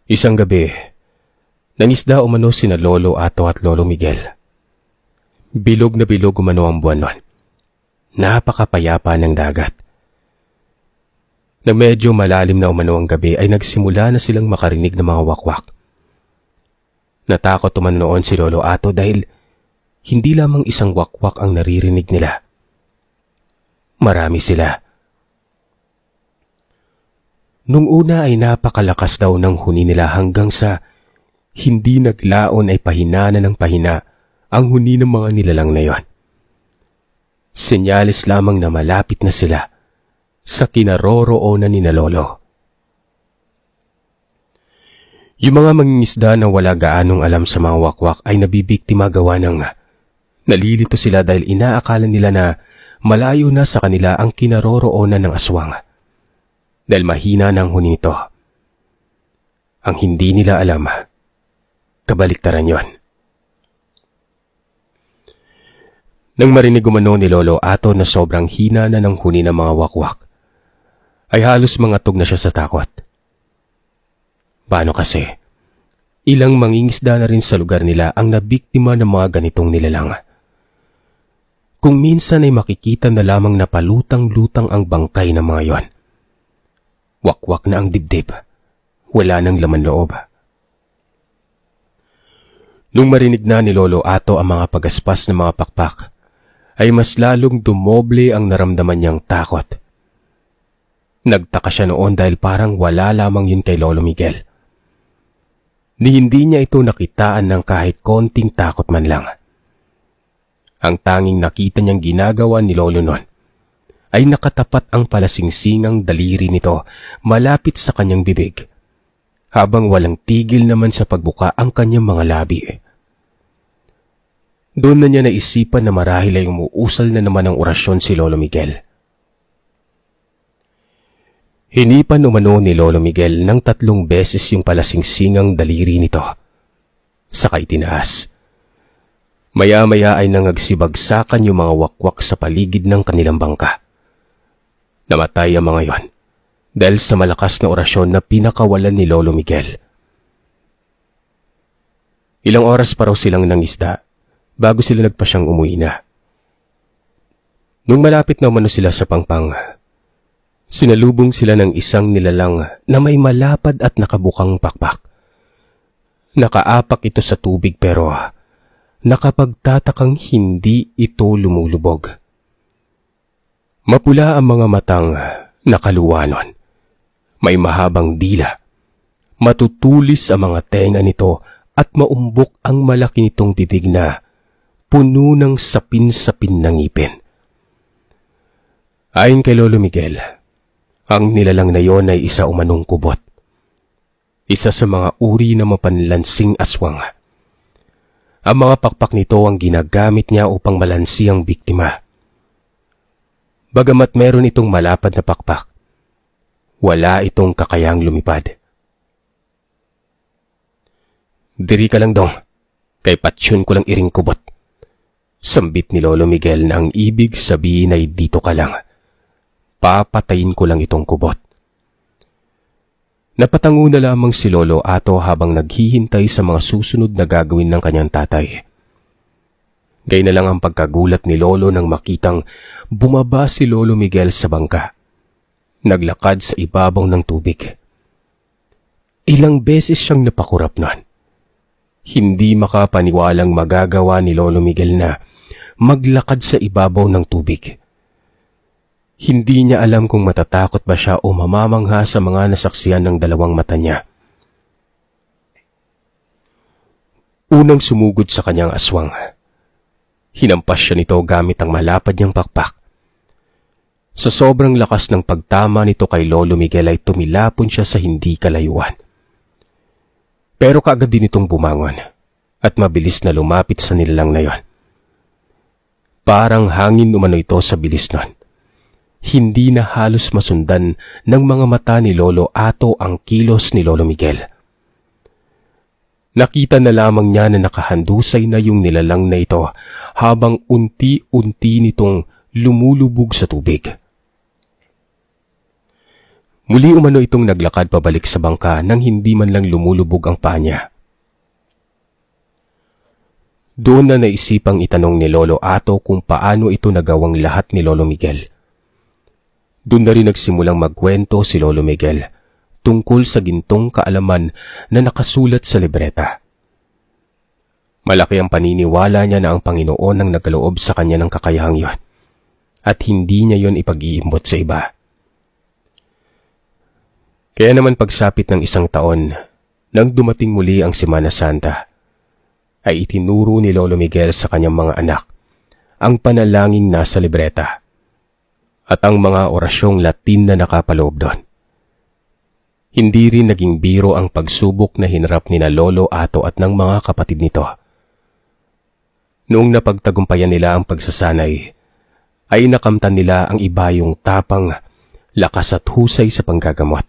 Isang gabi, nangisda umano sina Lolo Ato at Lolo Miguel. Bilog na bilog umano ang buwan nun. Napakapayapa ng dagat. Nang medyo malalim na umano ang gabi ay nagsimula na silang makarinig ng mga wakwak. Natakot umano noon si Lolo Ato dahil hindi lamang isang wakwak ang naririnig nila. Marami sila. Nung una ay napakalakas daw ng huni nila hanggang sa hindi naglaon ay pahina na ng pahina ang huni ng mga nilalang na yon. Senyales lamang na malapit na sila sa kinaroroonan ni na Lolo. Yung mga mangingisda na wala gaanong alam sa mga wakwak ay nabibiktima gawa ng nalilito sila dahil inaakala nila na malayo na sa kanila ang kinaroroonan ng aswang. Dahil mahina na ang huni nito. Ang hindi nila alam, kabaliktaran yon. Nang marinig umano ni Lolo Ato na sobrang hina na ng huni ng mga wakwak, ay halos mangatog na siya sa takot. Paano kasi? Ilang mangingisda na rin sa lugar nila ang nabiktima ng mga ganitong nilalang. Kung minsan ay makikita na lamang na palutang-lutang ang bangkay ng mga yon. Wakwak na ang dibdib. Wala nang laman loob. Nung marinig na ni Lolo Ato ang mga pagaspas ng mga pakpak, ay mas lalong dumoble ang naramdaman niyang takot. Nagtaka siya noon dahil parang wala lamang yun kay Lolo Miguel. Ni hindi niya ito nakitaan ng kahit konting takot man lang. Ang tanging nakita niyang ginagawa ni Lolo noon ay nakatapat ang palasingsingang daliri nito malapit sa kanyang bibig, habang walang tigil naman sa pagbuka ang kanyang mga labi. Doon na niya naisipan na marahil ay umuusal na naman ang orasyon si Lolo Miguel. Hinipan umano ni Lolo Miguel ng 3 beses yung palasingsingang daliri nito. Sakay tinaas. Maya-maya ay nangagsibagsakan yung mga wakwak sa paligid ng kanilang bangka. Namatay ang mga yon dahil sa malakas na orasyon na pinakawalan ni Lolo Miguel. Ilang oras pa raw silang nangisda bago sila nagpasyang umuwi na. Nung malapit na umano sila sa pangpang, sinalubong sila ng isang nilalang na may malapad at nakabukang pakpak. Nakaapak ito sa tubig pero nakapagtatakang hindi ito lumulubog. Mapula ang mga matang nakaluwanon. May mahabang dila. Matutulis ang mga tenga nito at maumbok ang malaki nitong bibig na puno ng sapin-sapin ng ngipin. Ayon kay Lolo Miguel, ang nilalang na yon ay isa umanong kubot. Isa sa mga uri ng mapanlansing aswang. Ang mga pakpak nito ang ginagamit niya upang malansi ang biktima. Bagamat meron itong malapad na pakpak, wala itong kakayang lumipad. Diri ka lang dong, kay patsyon ko lang iring kubot. Sambit ni Lolo Miguel na ang ibig sabihin ay dito ka lang. Papatayin ko lang itong kubot. Napatango na lamang si Lolo Ato habang naghihintay sa mga susunod na gagawin ng kanyang tatay. Gayun na lang ang pagkagulat ni Lolo nang makitang bumaba si Lolo Miguel sa bangka. Naglakad sa ibabaw ng tubig. Ilang beses siyang napakurap nun. Hindi makapaniwalang magagawa ni Lolo Miguel na maglakad sa ibabaw ng tubig. Hindi niya alam kung matatakot ba siya o mamamangha sa mga nasaksiyan ng 2 mata niya. Unang sumugod sa kanyang aswang. Hinampas siya nito gamit ang malapad niyang pakpak. Sa sobrang lakas ng pagtama nito kay Lolo Miguel ay tumilapon siya sa hindi kalayuan. Pero kaagad din itong bumangon at mabilis na lumapit sa nilalang na yon. Parang hangin umano ito sa bilis nun. Hindi na halos masundan ng mga mata ni Lolo Ato ang kilos ni Lolo Miguel. Nakita na lamang niya na nakahandusay na yung nilalang na ito habang unti-unti nitong lumulubog sa tubig. Muli umano itong naglakad pabalik sa bangka nang hindi man lang lumulubog ang paa niya. Doon na naisipang itanong ni Lolo Ato kung paano ito nagawang lahat ni Lolo Miguel. Doon na rin nagsimulang magkwento si Lolo Miguel tungkol sa gintong kaalaman na nakasulat sa libreta. Malaki ang paniniwala niya na ang Panginoon ang nagkaloob sa kanya ng kakayahang yun at hindi niya yon ipag-iimbot sa iba. Kaya naman pagsapit ng 1 taon, nang dumating muli ang Semana Santa, ay itinuro ni Lolo Miguel sa kanyang mga anak ang panalangin nasa libreta at ang mga orasyong Latin na nakapaloob doon. Hindi rin naging biro ang pagsubok na hinarap ni na Lolo Ato at ng mga kapatid nito. Noong napagtagumpayan nila ang pagsasanay, ay nakamtan nila ang ibayong tapang, lakas at husay sa panggagamot.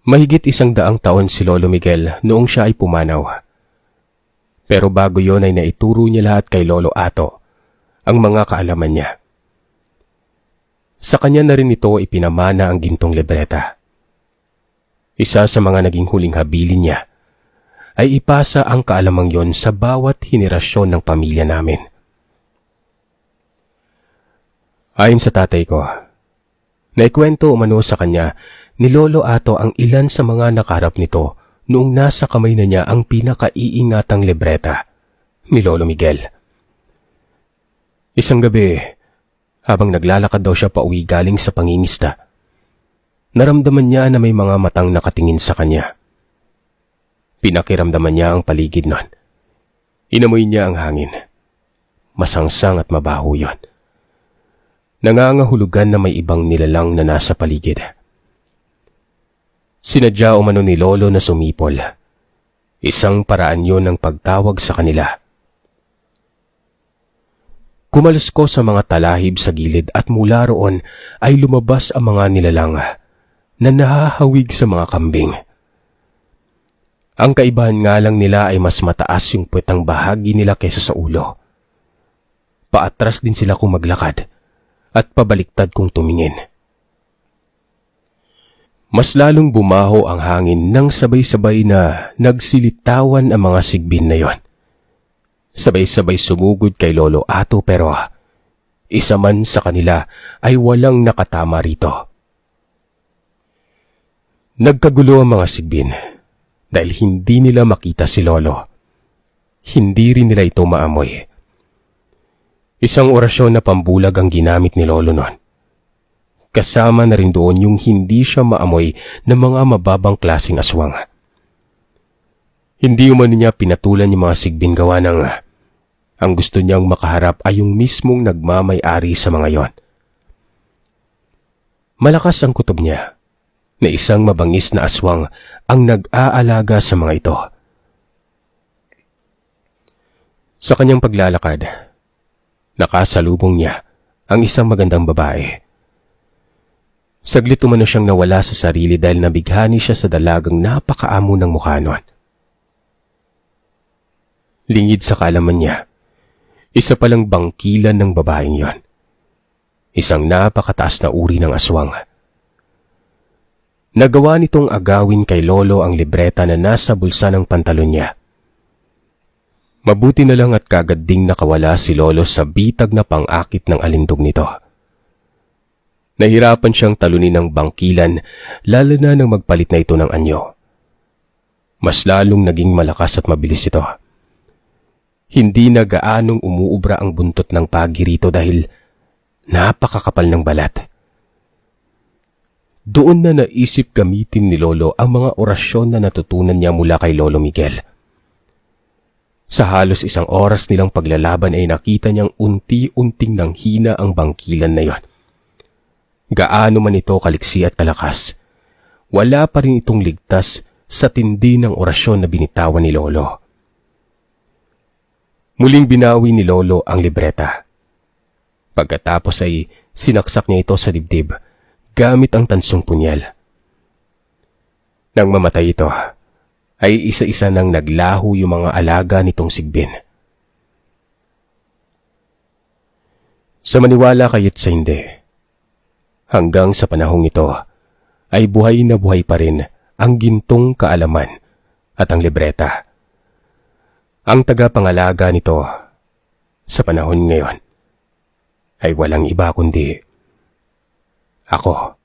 Mahigit 100 taon si Lolo Miguel noong siya ay pumanaw. Pero bago yon ay naituro niya lahat kay Lolo Ato ang mga kaalaman niya. Sa kanya na rin ito ipinamana ang gintong libreta. Isa sa mga naging huling habilin niya ay ipasa ang kaalamang yon sa bawat henerasyon ng pamilya namin. Ayon sa tatay ko, naikwento umano sa kanya ni Lolo Ato ang ilan sa mga nakaharap nito noong nasa kamay na niya ang pinakaiingatang libreta ni Lolo Miguel. Isang gabi, habang naglalakad daw siya pauwi galing sa pangingisda, naramdaman niya na may mga matang nakatingin sa kanya. Pinakiramdaman niya ang paligid nun. Inamoy niya ang hangin. Masangsang at mabaho yon. Nangangahulugan na may ibang nilalang na nasa paligid. Sinadya umano ni Lolo na sumipol. Isang paraan yon ng pagtawag sa kanila. Kumalusko sa mga talahib sa gilid at mula roon ay lumabas ang mga nilalang na nahahawig sa mga kambing. Ang kaibahan nga lang nila ay mas mataas yung puwetang bahagi nila kaysa sa ulo. Paatras din sila kung maglakad at pabaliktad kung tumingin. Mas lalong bumaho ang hangin nang sabay-sabay na nagsilitawan ang mga sigbin na yon. Sabay-sabay sumugod kay Lolo Ato pero isa man sa kanila ay walang nakatama rito. Nagkagulo ang mga sigbin dahil hindi nila makita si Lolo. Hindi rin nila ito maamoy. Isang orasyon na pambulag ang ginamit ni Lolo noon. Kasama na rin doon yung hindi siya maamoy ng mga mababang klaseng aswang. Hindi umano niya pinatulan yung mga sigbin gawa ng ang gusto niyang makaharap ay yung mismong nagmamay-ari sa mga yon. Malakas ang kutob niya na isang mabangis na aswang ang nag-aalaga sa mga ito. Sa kanyang paglalakad, nakasalubong niya ang isang magandang babae. Saglit umano siyang nawala sa sarili dahil nabighani siya sa dalagang napakaamo ng mukha nun. Lingid sa kaalaman niya, isa palang bangkilan ng babaeng yon. Isang napakataas na uri ng aswang. Nagawa nitong agawin kay Lolo ang libreta na nasa bulsa ng pantalon niya. Mabuti na lang at kagad ding nakawala si Lolo sa bitag na pang-akit ng alindog nito. Nahirapan siyang talunin ng bangkilan lalo na nang magpalit na ito ng anyo. Mas lalong naging malakas at mabilis ito. Hindi na gaanong umuubra ang buntot ng pagi rito dahil napakakapal ng balat. Doon na naisip gamitin ni Lolo ang mga orasyon na natutunan niya mula kay Lolo Miguel. Sa halos 1 oras nilang paglalaban ay nakita niyang unti-unting nanghina ang bangkilan na yon. Gaano man ito kaliksi at kalakas, wala pa rin itong ligtas sa tindi ng orasyon na binitawan ni Lolo. Muling binawi ni Lolo ang libreta. Pagkatapos ay sinaksak niya ito sa dibdib gamit ang tansong punyal. Nang mamatay ito, ay isa-isa nang naglaho yung mga alaga nitong sigbin. Sa maniwala kaya't sa hindi, Hanggang sa panahong ito ay buhay na buhay pa rin ang gintong kaalaman at ang libreta. Ang tagapangalaga nito sa panahon ngayon ay walang iba kundi ako.